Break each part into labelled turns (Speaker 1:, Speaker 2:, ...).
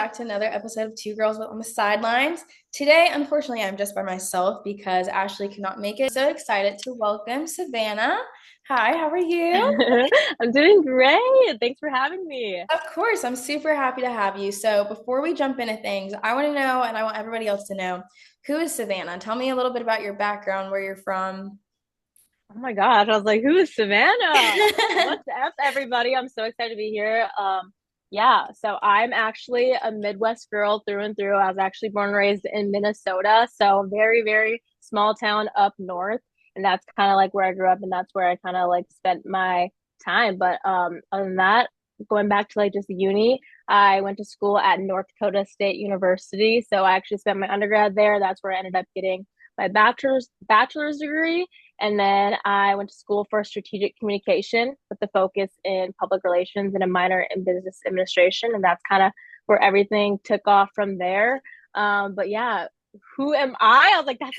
Speaker 1: back to another episode of Two Girls on the Sidelines. Today, unfortunately, I'm just by myself because Ashley could not make it. So excited to welcome Savannah. Hi, how are you?
Speaker 2: I'm doing great. Thanks for having me.
Speaker 1: Of course, I'm super happy to have you. So before we jump into things, I want to know, and I want everybody else to know, who is Savannah? Tell me a little bit about your background, where you're from.
Speaker 2: Oh my gosh, I was like, who is Savannah? What's up, everybody? I'm so excited to be here. Yeah, so I'm actually a Midwest girl through and through. I was actually born and raised in Minnesota, so very, very small town up north, and that's kind of like where I grew up, and that's where I kind of like spent my time. But other than that, going back to like just uni, I went to school at North Dakota State University, so I actually spent my undergrad there. That's where I ended up getting my bachelor's degree. And then I went to school for strategic communication with the focus in public relations and a minor in business administration. And that's kind of where everything took off from there. But yeah, who am I? I was like, I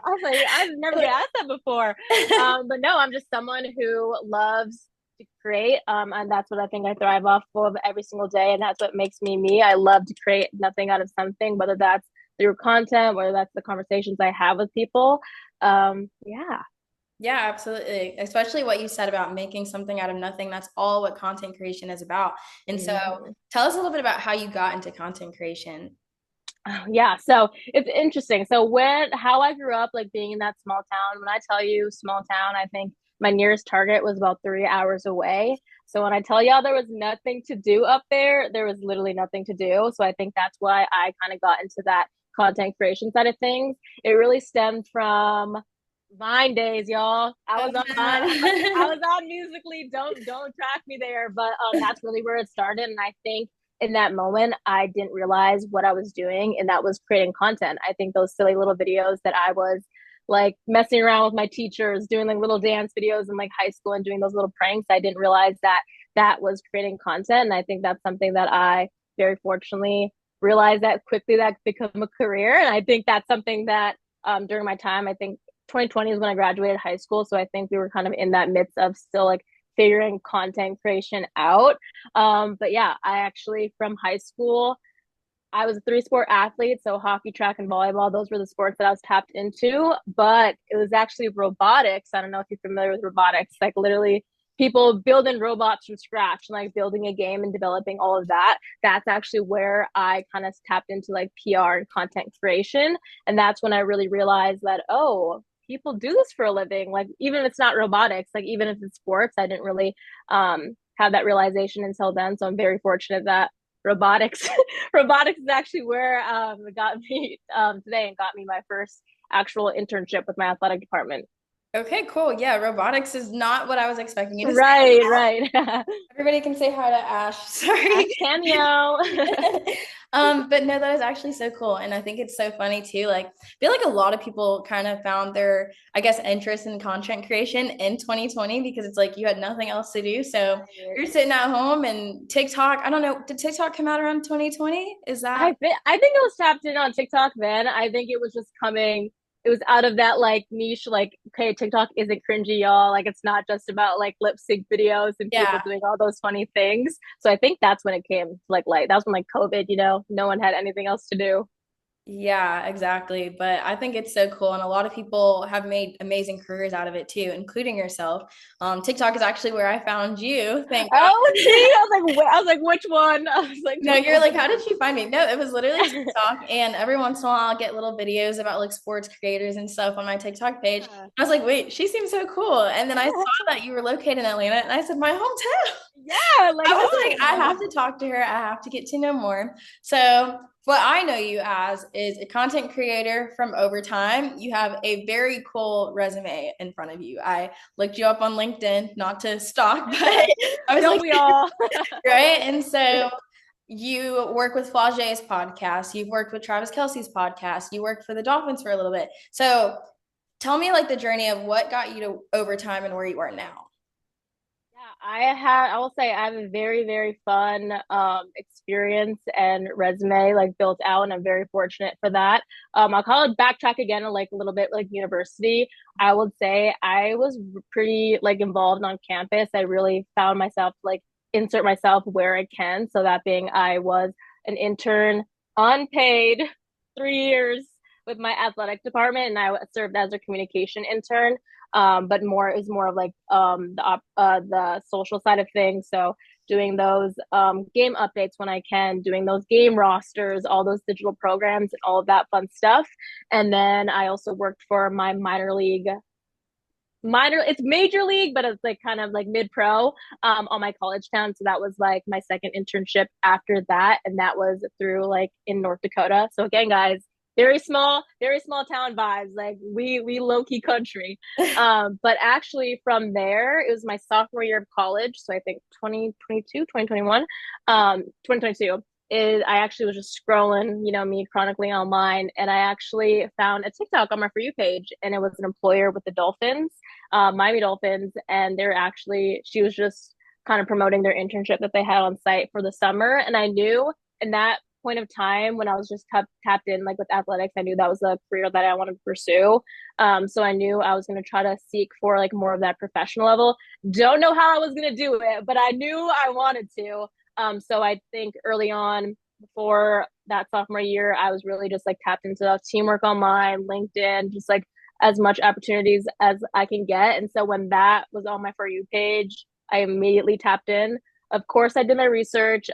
Speaker 2: was like, I've never been asked that before. But no, I'm just someone who loves to create. And that's what I think I thrive off of every single day. And that's what makes me me. I love to create nothing out of something, whether that's through content, whether that's the conversations I have with people. Yeah.
Speaker 1: Yeah, absolutely. Especially what you said about making something out of nothing. That's all what content creation is about. And so
Speaker 2: Mhm.
Speaker 1: tell us a little bit about how you got into content creation.
Speaker 2: Yeah, so it's interesting. So how I grew up, like being in that small town, when I tell you small town, I think my nearest Target was about 3 hours away. So when I tell y'all there was nothing to do up there was literally nothing to do. So I think that's why I kind of got into that content creation side of things. It really stemmed from Vine days, y'all. I
Speaker 1: Oh,
Speaker 2: was on I
Speaker 1: no.
Speaker 2: was on Musically. Don't track me there, but that's really where it started. And I think in that moment, I didn't realize what I was doing, and that was creating content. I think those silly little videos that I was like messing around with my teachers, doing like little dance videos in like high school and doing those little pranks, I didn't realize that that was creating content. And I think that's something that I very fortunately realized that quickly that could become a career. And I think that's something that during my time, I think 2020 is when I graduated high school. So I think we were kind of in that midst of still like figuring content creation out. But yeah, I actually from high school, I was a three sport athlete. So hockey, track, and volleyball, those were the sports that I was tapped into. But it was actually robotics. I don't know if you're familiar with robotics, like literally people building robots from scratch and like building a game and developing all of that. That's actually where I kind of tapped into like PR and content creation. And that's when I really realized that, oh, people do this for a living. Like even if it's not robotics, like even if it's sports, I didn't really have that realization until then. So I'm very fortunate that robotics robotics is actually where it got me today and got me my first actual internship with my athletic department.
Speaker 1: Okay, cool. Yeah, robotics is not what I was expecting you to say.
Speaker 2: Right, right.
Speaker 1: Everybody can say hi to Ash. Sorry.
Speaker 2: Ash Cameo.
Speaker 1: But no, that is actually so cool. And I think it's so funny too. Like, I feel like a lot of people kind of found their, I guess, interest in content creation in 2020 because it's like you had nothing else to do. So
Speaker 2: Right.
Speaker 1: you're sitting at home and TikTok, I don't know, did TikTok come out around 2020? Is that
Speaker 2: I think it was tapped in on TikTok then. I think it was just coming. It was out of that like niche, like, okay, TikTok isn't cringy, y'all. Like it's not just about like lip sync videos and people
Speaker 1: yeah.
Speaker 2: doing all those funny things. So I think that's when it came to like light. That was when like COVID, no one had anything else to do.
Speaker 1: Yeah, exactly. But I think it's so cool. And a lot of people have made amazing careers out of it too, including yourself. TikTok is actually where I found you. Thank
Speaker 2: Oh, see,
Speaker 1: God.
Speaker 2: I was like, which one? I was like,
Speaker 1: No,
Speaker 2: which
Speaker 1: you're
Speaker 2: one?
Speaker 1: like, how did you find me? No, it was literally TikTok. And every once in a while, I'll get little videos about like sports creators and stuff on my TikTok page.
Speaker 2: Yeah.
Speaker 1: I was like, wait, she seems so cool. And then I saw that you were located in Atlanta, and I said, my hometown.
Speaker 2: Yeah, like
Speaker 1: I was like, I
Speaker 2: home.
Speaker 1: have to talk to her. I have to get to know more. So, what I know you as is a content creator from Overtime. You have a very cool resume in front of you. I looked you up on LinkedIn, not to stalk, but I was
Speaker 2: Don't
Speaker 1: like,
Speaker 2: we all?
Speaker 1: right? And so you work with Flage's podcast. You've worked with Travis Kelsey's podcast. You worked for the Dolphins for a little bit. So tell me like the journey of what got you to Overtime and where you are now.
Speaker 2: Yeah, I will say I have a very, very fun experience and resume like built out, and I'm very fortunate for that. I'll call it backtrack again like a little bit like university. I would say I was pretty like involved on campus. I really found myself like insert myself where I can. So that being I was an intern, unpaid, 3 years with my athletic department, and I served as a communication intern. But more is more of like the social side of things. So doing those game updates when I can, doing those game rosters, all those digital programs, and all of that fun stuff. And then I also worked for my it's major league, but it's like kind of like mid pro on my college town. So that was like my second internship after that, and that was through like in North Dakota. So again, guys, very small town vibes. Like we low key country. But actually from there, it was my sophomore year of college. So I think 2022, 2021, 2022 is I actually was just scrolling, me chronically online, and I actually found a TikTok on my For You page, and it was an employer with the Dolphins, Miami Dolphins, and she was just kind of promoting their internship that they had on site for the summer. And I knew in that point of time when I was just tapped in like with athletics, I knew that was a career that I wanted to pursue. So I knew I was going to try to seek for like more of that professional level. Don't know how I was going to do it, but I knew I wanted to. So I think early on, before that sophomore year, I was really just like tapped into teamwork online, LinkedIn, just like as much opportunities as I can get. And so when that was on my For You page, I immediately tapped in. Of course, I did my research,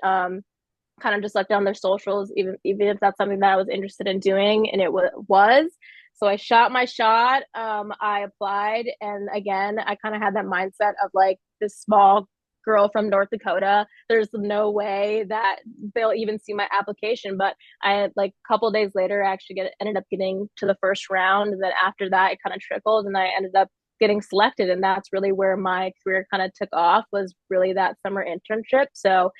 Speaker 2: kind of just looked down their socials, even if that's something that I was interested in doing, and it was. So I shot my shot. I applied, and again, I kind of had that mindset of like this small girl from North Dakota. There's no way that they'll even see my application. But I like a couple days later, I actually ended up getting to the first round. And then after that, it kind of trickled, and I ended up getting selected. And that's really where my career kind of took off, was really that summer internship. So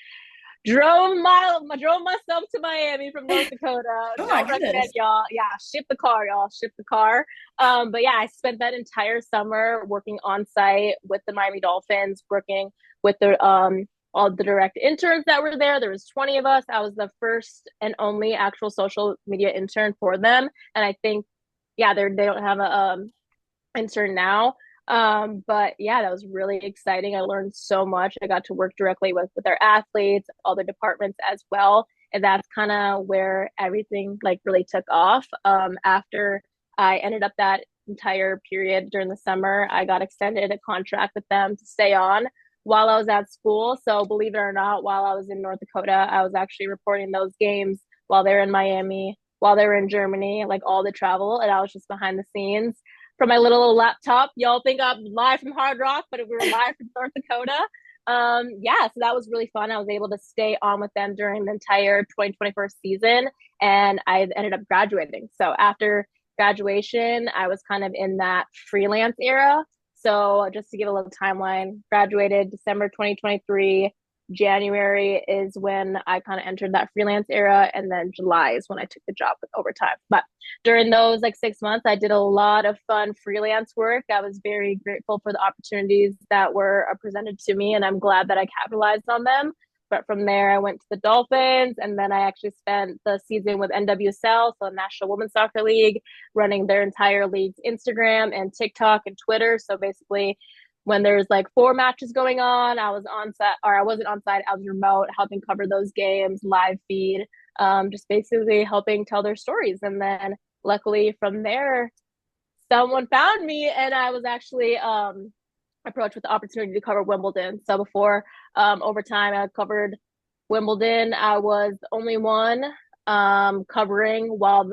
Speaker 2: drove myself to Miami from North Dakota.
Speaker 1: Oh my
Speaker 2: Don't recommend
Speaker 1: goodness.
Speaker 2: y'all. Yeah, ship the car, y'all. Ship the car. But yeah, I spent that entire summer working on site with the Miami Dolphins, working with the all the direct interns that were there. There was 20 of us. I was the first and only actual social media intern for them. And I think, yeah, they don't have a intern now. But yeah, that was really exciting. I learned so much. I got to work directly with our athletes, all the departments as well. And that's kind of where everything like really took off. After I ended up that entire period during the summer, I got extended a contract with them to stay on while I was at school. So believe it or not, while I was in North Dakota, I was actually reporting those games while they were in Miami, while they were in Germany, like all the travel. And I was just behind the scenes from my little laptop. Y'all think I'm live from Hard Rock, but we were live from North Dakota. Yeah, so that was really fun. I was able to stay on with them during the entire 2024 season, and I ended up graduating. So after graduation, I was kind of in that freelance era. So just to give a little timeline, graduated December 2023. January is when I kind of entered that freelance era, and then July is when I took the job with overtime. But during those like 6 months, I did a lot of fun freelance work. I was very grateful for the opportunities that were presented to me, and I'm glad that I capitalized on them. But from there, I went to the Dolphins, and then I actually spent the season with NWSL, so National Women's Soccer League, running their entire league's Instagram and TikTok and Twitter. So basically, when there's like 4 matches going on, I was on set, or I wasn't on site, I was remote, helping cover those games, live feed, just basically helping tell their stories. And then luckily from there, someone found me, and I was actually approached with the opportunity to cover Wimbledon. So before overtime, I covered Wimbledon. I was the only one covering while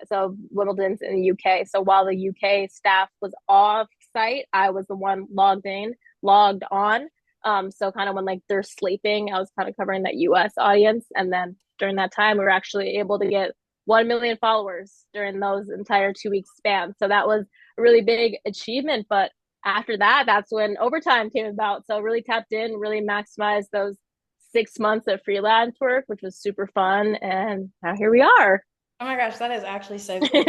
Speaker 2: so Wimbledon's in the UK. So while the UK staff was off site, I was the one logged on. So kind of when like they're sleeping, I was kind of covering that US audience. And then during that time, we were actually able to get 1 million followers during those entire 2 week span. So that was a really big achievement. But after that, that's when overtime came about. So really tapped in, really maximized those 6 months of freelance work, which was super fun. And now here we are.
Speaker 1: Oh my gosh, that is actually so cool.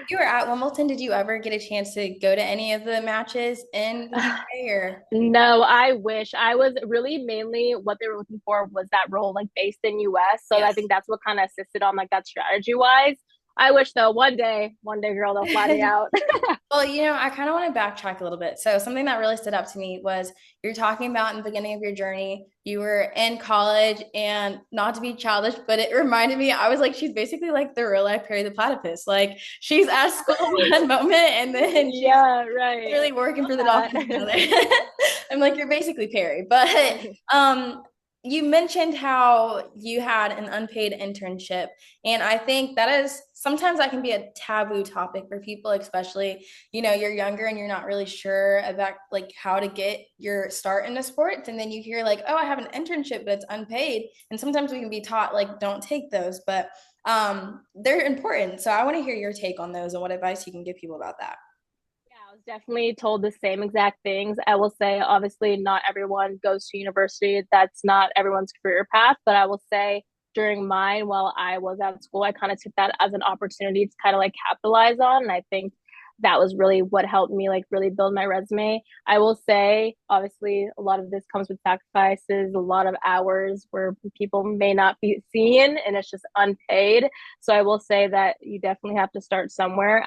Speaker 1: You were at Wimbledon. Did you ever get a chance to go to any of the matches in the UK or?
Speaker 2: No, I wish. I was really mainly what they were looking for was that role like based in US. So I
Speaker 1: Yes.
Speaker 2: think that's what kind of assisted on like that strategy wise. I wish though, one day, girl, they'll fly me out.
Speaker 1: Well, I kind of want to backtrack a little bit. So, something that really stood out to me was you're talking about in the beginning of your journey, you were in college, and not to be childish, but it reminded me, I was like, she's basically like the real life Perry the Platypus. Like, she's at school one moment, and then she's
Speaker 2: Yeah, right.
Speaker 1: literally working
Speaker 2: Love
Speaker 1: for the
Speaker 2: that.
Speaker 1: dolphins another. I'm like, you're basically Perry. But you mentioned how you had an unpaid internship. And I think that is sometimes that can be a taboo topic for people, especially, you're younger and you're not really sure about like how to get your start into sports. And then you hear like, oh, I have an internship, but it's unpaid. And sometimes we can be taught like, don't take those, but they're important. So I want to hear your take on those and what advice you can give people about that.
Speaker 2: Yeah, I was definitely told the same exact things. I will say, obviously, not everyone goes to university. That's not everyone's career path. But I will say, during mine, while I was at school, I kind of took that as an opportunity to kind of like capitalize on. And I think that was really what helped me like really build my resume. I will say, obviously, a lot of this comes with sacrifices, a lot of hours where people may not be seen and it's just unpaid. So I will say that you definitely have to start somewhere.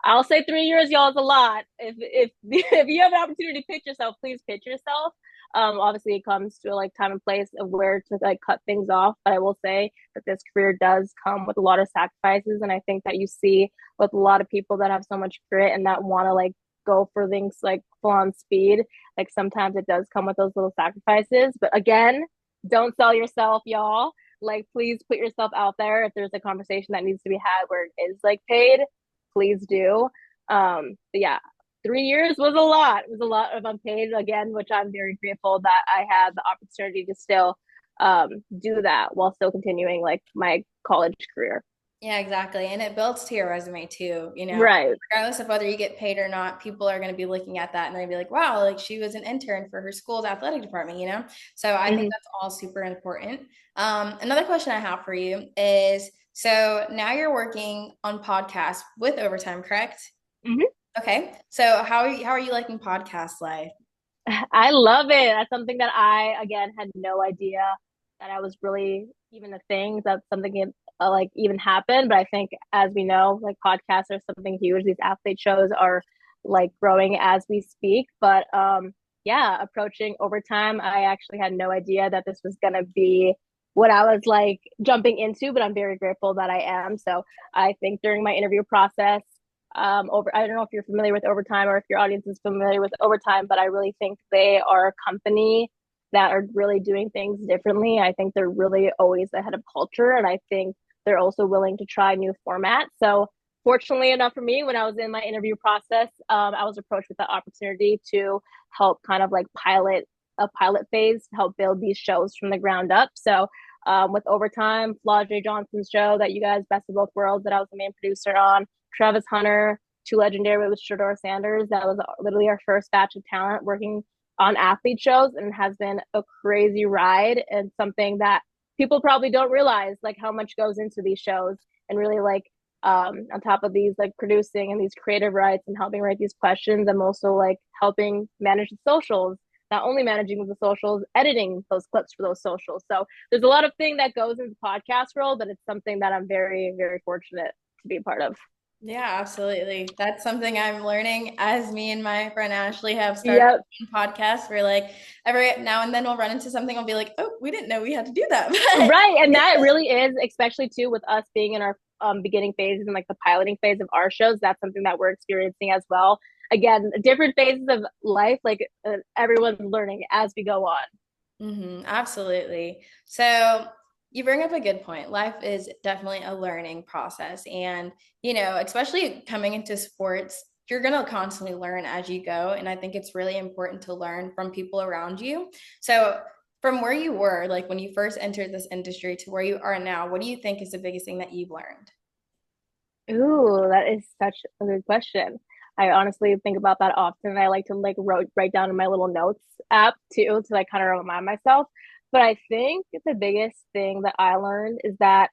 Speaker 2: I'll say 3 years, y'all, is a lot. If if you have an opportunity to pitch yourself, please pitch yourself. Obviously, it comes to like time and place of where to like cut things off. But I will say that this career does come with a lot of sacrifices, and I think that you see with a lot of people that have so much grit and that want to like go for things like full on speed. Like sometimes it does come with those little sacrifices. But again, don't sell yourself, y'all. Like, please put yourself out there. If there's a conversation that needs to be had where it is like paid, please do. But yeah, 3 years was a lot. It was a lot of unpaid again, which I'm very grateful that I had the opportunity to still do that while still continuing like my college career.
Speaker 1: Yeah, exactly. And it builds to your resume too,
Speaker 2: Right.
Speaker 1: regardless of whether you get paid or not, people are going to be looking at that and they'll be like, wow, like she was an intern for her school's athletic department. So I think
Speaker 2: Mm-hmm.
Speaker 1: that's all super important. Another question I have for you is, so now you're working on podcasts with overtime, correct?
Speaker 2: Mm-hmm.
Speaker 1: Okay. So how are you liking podcast life?
Speaker 2: I love it. That's something that I, again, had no idea that I was really even a thing. That's something like even happened. But I think, as we know, like podcasts are something huge. These athlete shows are like growing as we speak. But yeah, approaching overtime, I actually had no idea that this was going to be what I was like jumping into, but I'm very grateful that I am. So I think during my interview process, over I don't know if you're familiar with overtime or if your audience is familiar with overtime, but I really think they are a company that are really doing things differently. I think they're really always ahead of culture, and I think they're also willing to try new formats. So fortunately enough for me, when I was in my interview process, I was approached with the opportunity to help kind of like pilot a pilot phase to help build these shows from the ground up. So with overtime, Flaw J. Johnson's show that you guys, Best of Both Worlds, that I was the main producer on, Travis Hunter, Too Legendary with Shador Sanders. That was literally our first batch of talent working on athlete shows, and has been a crazy ride and something that people probably don't realize like how much goes into these shows. And really like on top of these like producing and these creative rights and helping write these questions, I'm also like helping manage the socials, not only managing the socials, editing those clips for those socials. So there's a lot of thing that goes into the podcast role, but it's something that I'm very, very fortunate to be a part of.
Speaker 1: Yeah, absolutely. That's something I'm learning as me and my friend Ashley have started
Speaker 2: Yep.
Speaker 1: podcasts. We're like every now and then we'll run into something. I'll be like, oh, we didn't know we had to do that.
Speaker 2: Right. And that really is, especially too, with us being in our beginning phases and like the piloting phase of our shows, that's something that we're experiencing as well. Again, different phases of life, like everyone's learning as we go on.
Speaker 1: Absolutely. So you bring up a good point. Life is definitely a learning process. And, especially coming into sports, you're going to constantly learn as you go. And I think it's really important to learn from people around you. So, from where you were, like when you first entered this industry to where you are now, what do you think is the biggest thing that you've learned?
Speaker 2: Ooh, that is such a good question. I honestly think about that often. I like to like write down in my little notes app too to like kind of remind myself. But I think the biggest thing that I learned is that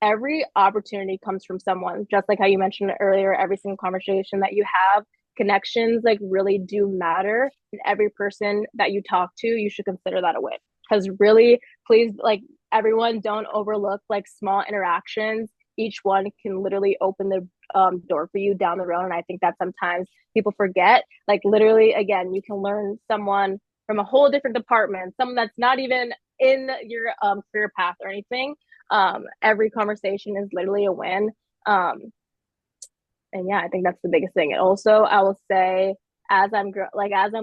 Speaker 2: every opportunity comes from someone, just like how you mentioned earlier, every single conversation that you have, connections like really do matter. And every person that you talk to, you should consider that a win. Because really, please, like everyone, don't overlook like small interactions, each one can literally open the door for you down the road. And I think that sometimes people forget, like literally, again, you can learn someone from a whole different department, someone that's not even in your career path or anything. Every conversation is literally a win. Um, and yeah, I think that's the biggest thing. And also, I will say, as I'm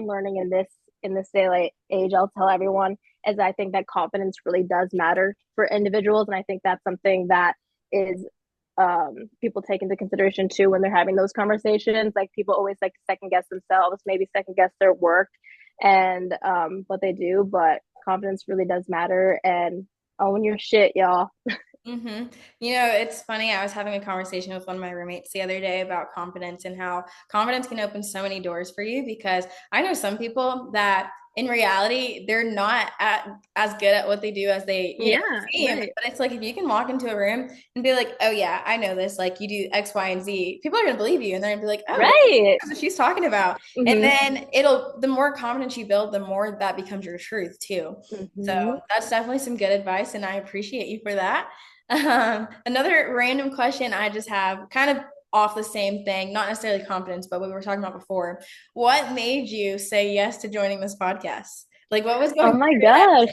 Speaker 2: learning in this day like age, I'll tell everyone is I think that confidence really does matter for individuals, and I think that's something that is people take into consideration too when they're having those conversations. Like people always like to second guess themselves, maybe second guess their work and what they do, but confidence really does matter and own your shit, y'all.
Speaker 1: Mm-hmm. You know, it's funny. I was having a conversation with one of my roommates the other day about confidence and how confidence can open so many doors for you because I know some people that in reality, they're not as good at what they do as they,
Speaker 2: Yeah,
Speaker 1: seem.
Speaker 2: right.
Speaker 1: But it's like if you can walk into a room and be like, oh, yeah, I know this, like you do X, Y, and Z, people are going to believe you. And they're going to be like, oh, yeah,
Speaker 2: Right.
Speaker 1: that's what she's talking about. And
Speaker 2: Mm-hmm.
Speaker 1: then the more confidence you build, the more that becomes your truth too. So
Speaker 2: Mm-hmm.
Speaker 1: that's definitely some good advice. And I appreciate you for that. Another random question I just have kind of off the same thing, not necessarily confidence, but what we were talking about before. What made you say yes to joining this podcast? Like, what was
Speaker 2: Oh
Speaker 1: going
Speaker 2: my
Speaker 1: through your
Speaker 2: gosh.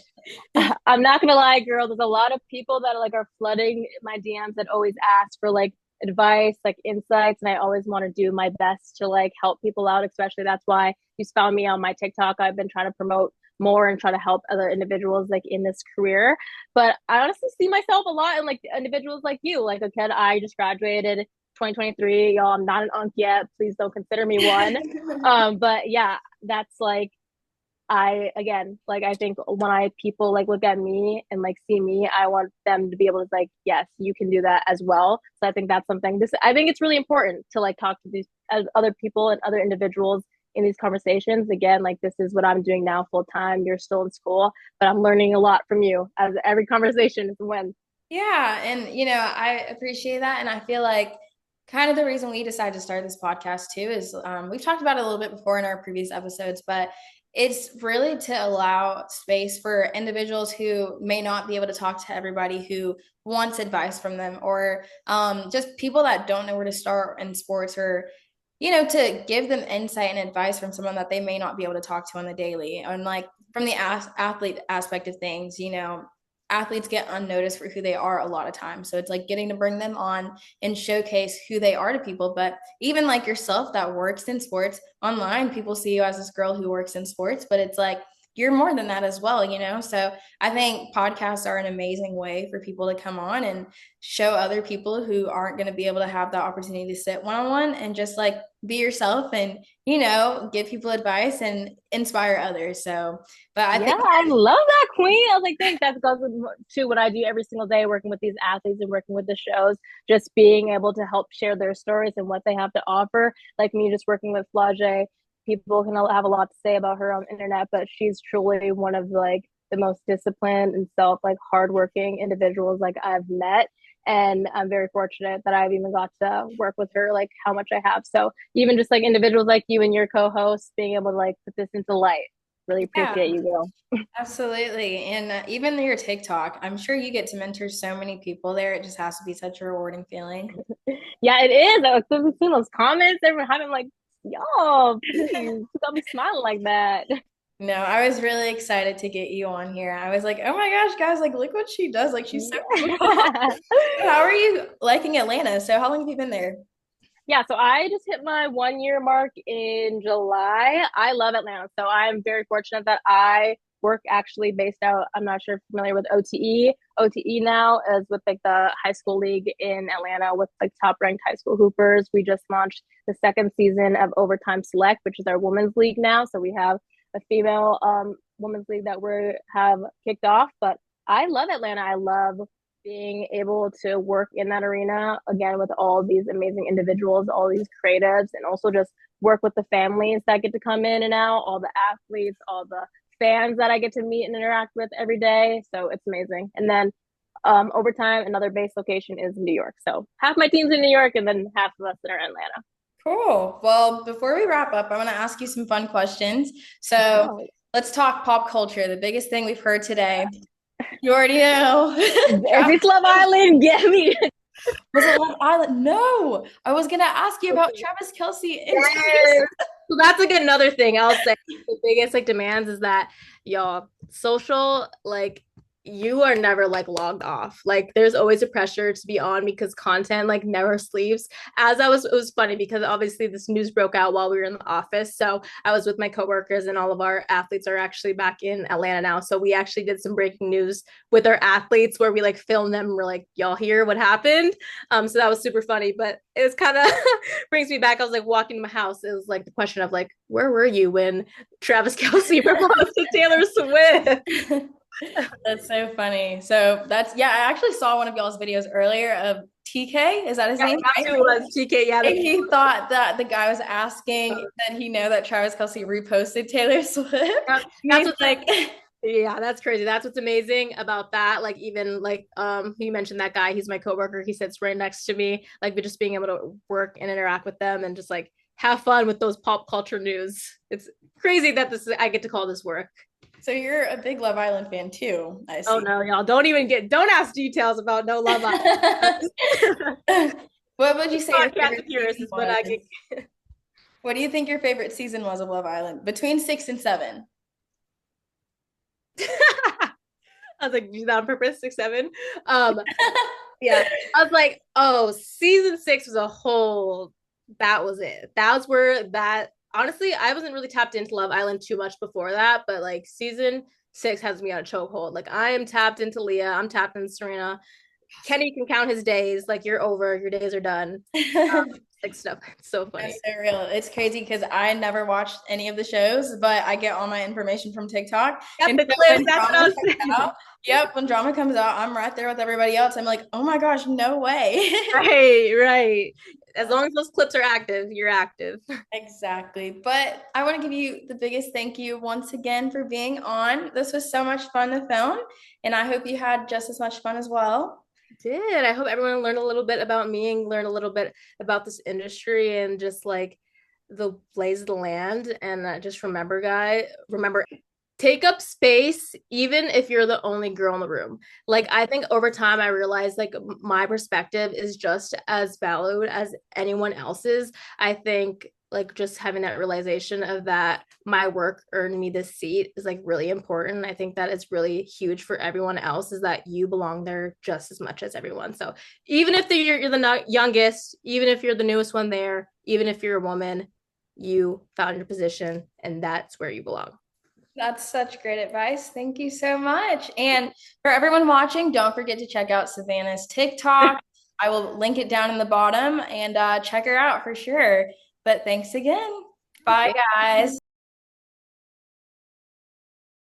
Speaker 1: head?
Speaker 2: I'm not gonna lie, girl. There's a lot of people that like are flooding my DMs that always ask for like advice, like insights, and I always want to do my best to like help people out. Especially that's why you found me on my TikTok. I've been trying to promote more and try to help other individuals like in this career. But I honestly see myself a lot in like individuals like you. Like a kid, I just graduated 2023. Y'all, I'm not an unk yet. Please don't consider me one. But yeah, that's like I again like I think when I people like look at me and like see me, I want them to be able to like, yes, you can do that as well. So I think that's something this I think it's really important to like talk to these other people and other individuals in these conversations. Again, like this is what I'm doing now full time. You're still in school, but I'm learning a lot from you as every conversation is a win.
Speaker 1: Yeah, and I appreciate that, and I feel like kind of the reason we decided to start this podcast too is we've talked about it a little bit before in our previous episodes, but it's really to allow space for individuals who may not be able to talk to everybody who wants advice from them, or just people that don't know where to start in sports, or to give them insight and advice from someone that they may not be able to talk to on the daily, and like from the athlete aspect of things. Athletes get unnoticed for who they are a lot of times. So it's like getting to bring them on and showcase who they are to people. But even like yourself that works in sports online, people see you as this girl who works in sports, but it's like you're more than that as well. So I think podcasts are an amazing way for people to come on and show other people who aren't going to be able to have the opportunity to sit one on one and just like be yourself and, give people advice and inspire others. So, but I
Speaker 2: Yeah,
Speaker 1: think
Speaker 2: I love that, queen. I was like, thanks. That goes to what I do every single day, working with these athletes and working with the shows, just being able to help share their stories and what they have to offer. Like me, just working with Flage, people can have a lot to say about her on the internet, but she's truly one of like the most disciplined and self like hardworking individuals like I've met. And I'm very fortunate that I've even got to work with her like how much I have. So even just like individuals like you and your co-hosts being able to like put this into light. Really appreciate
Speaker 1: yeah,
Speaker 2: you, girl.
Speaker 1: absolutely. And even your TikTok, I'm sure you get to mentor so many people there. It just has to be such a rewarding feeling.
Speaker 2: Yeah, it is. I was seeing those comments. Everyone having like, yo, please, don't be smiling like that.
Speaker 1: No, I was really excited to get you on here. I was like, oh my gosh, guys, like, look what she does. Like, she's so cool.
Speaker 2: Yeah.
Speaker 1: So how are you liking Atlanta? So how long have you been there?
Speaker 2: Yeah, so I just hit my 1 year mark in July. I love Atlanta. So I'm very fortunate that I work actually based out, I'm not sure if you're familiar with OTE. OTE now is with like the high school league in Atlanta with like top ranked high school hoopers. We just launched the second season of Overtime Select, which is our women's league now. So we have a female women's league that we have kicked off. But I love Atlanta. I love being able to work in that arena again with all these amazing individuals, all these creatives, and also just work with the families that get to come in and out, all the athletes, all the fans that I get to meet and interact with every day. So it's amazing. And then overtime, another base location is New York. So half my team's in New York and then half of us that are in Atlanta.
Speaker 1: Cool. Well, before we wrap up, I want to ask you some fun questions. So
Speaker 2: Oh,
Speaker 1: let's talk pop culture, the biggest thing we've heard today. You already know.
Speaker 2: if it's Love Island, get me.
Speaker 1: Was it Love Island? No, I was gonna ask you about
Speaker 2: Okay.
Speaker 1: Travis Kelsey and
Speaker 2: Yes. So that's like another thing I'll say. The biggest like demands is that y'all social like you are never like logged off. Like there's always a pressure to be on because content like never sleeps. As I was, it was funny because obviously this news broke out while we were in the office. So I was with my coworkers and all of our athletes are actually back in Atlanta now. So we actually did some breaking news with our athletes where we like filmed them. And we're like, y'all hear what happened? So that was super funny, but it was kind of brings me back. I was like walking to my house. It was like the question of like, where were you when Travis Kelsey proposed to Taylor Swift?
Speaker 1: That's so funny. So that's yeah, I actually saw one of y'all's videos earlier of TK. Is that his
Speaker 2: Yeah,
Speaker 1: name?
Speaker 2: that's
Speaker 1: Right?
Speaker 2: who it was. TK. Yeah,
Speaker 1: And he thought that the guy was asking that he know that Travis Kelsey reposted Taylor Swift. And
Speaker 2: that's
Speaker 1: he's
Speaker 2: what's
Speaker 1: like,
Speaker 2: yeah, that's crazy. That's what's amazing about that. Like even like you mentioned that guy, he's my coworker. He sits right next to me. Like just being able to work and interact with them and just like have fun with those pop culture news. It's crazy that this I get to call this work.
Speaker 1: so you're a big Love Island fan too, I
Speaker 2: Oh
Speaker 1: see.
Speaker 2: no, y'all don't ask details about no love.
Speaker 1: What would you say your
Speaker 2: Podcast
Speaker 1: favorite
Speaker 2: appearances,
Speaker 1: season
Speaker 2: but
Speaker 1: was?
Speaker 2: I get
Speaker 1: What do you think your favorite season was of Love Island? Between 6 and 7.
Speaker 2: I was like, do that on purpose, 6, 7. Um, yeah. I was like, oh, season 6 was a whole that was it. That was where that honestly, I wasn't really tapped into Love Island too much before that, but like season 6 has me on a chokehold. Like I am tapped into Leah, I'm tapped into Serena. Kenny can count his days, like you're over, your days are done. Like stuff. It's so funny.
Speaker 1: That's so real. It's crazy because I never watched any of the shows, but I get all my information from TikTok.
Speaker 2: Got
Speaker 1: And
Speaker 2: the
Speaker 1: so
Speaker 2: clips,
Speaker 1: when
Speaker 2: that's what I
Speaker 1: drama
Speaker 2: was
Speaker 1: comes
Speaker 2: saying.
Speaker 1: out, yep, when drama comes out, I'm right there with everybody else. I'm like, oh my gosh, no way.
Speaker 2: Right, right. As long as those clips are active, you're active.
Speaker 1: Exactly. But I want to give you the biggest thank you once again for being on. This was so much fun to film, and I hope you had just as much fun as well.
Speaker 2: Did. I hope everyone learned a little bit about me and learned a little bit about this industry and just like the lays of the land. And just remember, remember, take up space even if you're the only girl in the room. Like I think over time I realized like my perspective is just as valued as anyone else's. I think like just having that realization of that my work earned me this seat is like really important. I think that is really huge for everyone else is that you belong there just as much as everyone. So even if you're the youngest, even if you're the newest one there, even if you're a woman, you found your position and that's where you belong.
Speaker 1: That's such great advice. Thank you so much. And for everyone watching, don't forget to check out Savannah's TikTok. I will link it down in the bottom and check her out for sure. But thanks again. Bye,
Speaker 2: Thank
Speaker 1: guys.